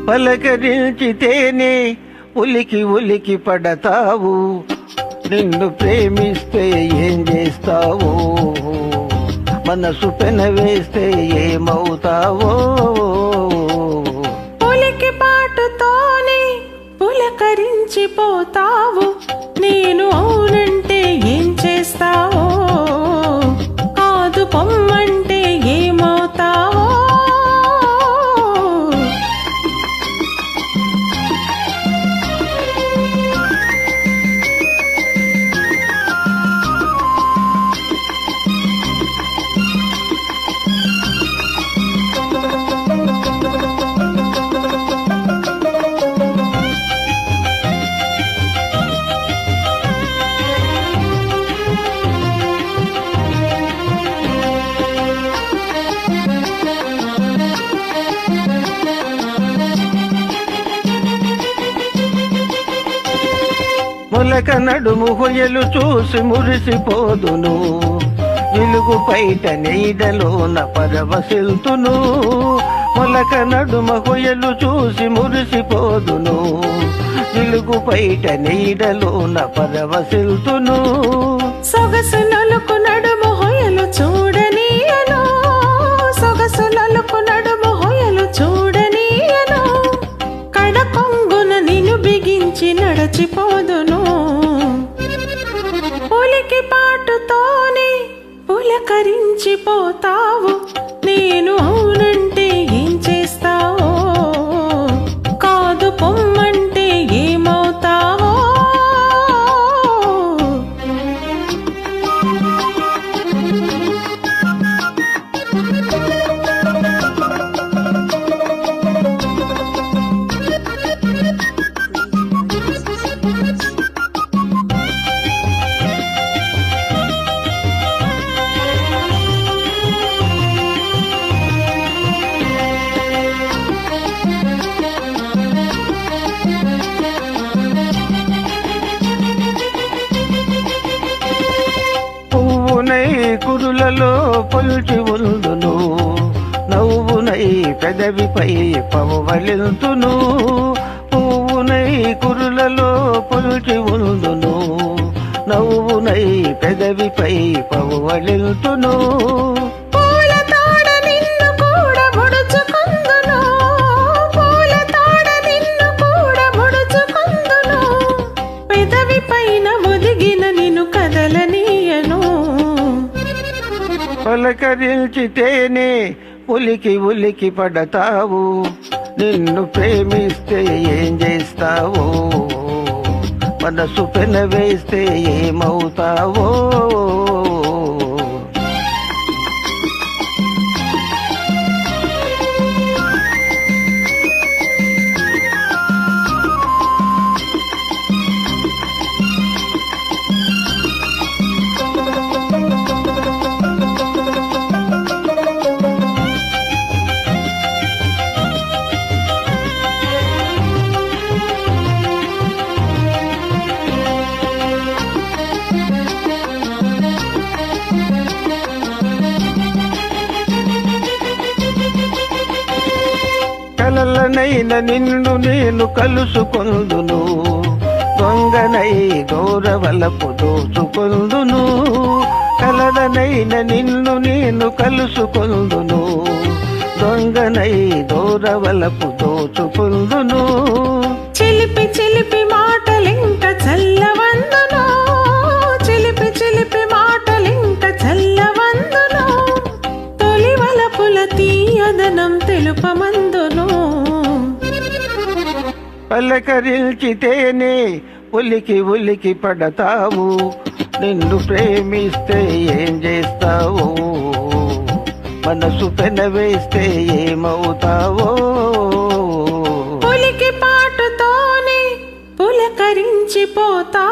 పలకరించితేనే ఉలికి ఉలికి పడతావు, నిన్ను ప్రేమిస్తే ఏం చేస్తావో, మనసు పెనవేస్తే ఏమవుతావో. ఉలికి పాటుతోనే పులకరించిపోతావు, నేను అవునంటే ఏం చేస్తావో, కాదు పొమ్మంటే ఏమవుతావో. మొలక నడుము హొయలు చూసి మురిసిపోదును, వెలుగు పైట నీడలోన పరవశిల్తును. మొలక నడుమ హొయలు చూసి మురిసిపోదును, వెలుగు పైట నీడలోన పరవశిల్తును. సొగసు నలుకు నడుము హొయలు చూడనీయను, సొగసు నలుకు నడుము హొయలు చూడనీయను. కడ కొంగున నిన్ను బిగించి నడచిపోదును, ఉలికి పాటుతోనే పులకరించిపోతావు, నేను అవునంటే ఏం చేస్తావో, కాదు పొమ్మంటే ఏమవుతావో. పువ్వునై కురులలో పొల్చి ఉందును, నవ్వునై పెదవిపై పవలింతును. పువ్వునై కురులలో పొల్చి ఉందును, నవ్వునై పెదవిపై పవలింతును. పూల తాడ నిన్ను కూడా ముడుచుకుందును, పూల తాడ నిన్ను కూడా ముడుచుకుందును. పెదవి పైన ఒదిగిన నిన్ను కదలనీయను, పలకరించితేనే ఉలికి ఉలికి పడతావు, నిన్ను ప్రేమిస్తే ఏం చేస్తావో, మనసు పెనవేస్తే ఏమవుతావో. కలలనైన నిన్ను నేను కలుసుకొందును, దొంగనై గౌరవలపు దోచుకొందును. కలలనైన నిన్ను నేను కలుసుకొందును, దొంగనై గౌరవలపు దోచుకొందును. చిలిపి చిలిపి మాటలింక చల్లవందును, చిలిపి చిలిపి మాటలింక చల్లవందును. తొలి వలపుల తీయదనం తెలుపమందును, పలకరించితేనే ఉలికి ఉలికి పడతావు, నిన్ను ప్రేమిస్తే ఏం చేస్తావో, మనసు పెనవేస్తే ఏమవుతావో. ఉలికి పాటుతోనే పులకరించిపోతా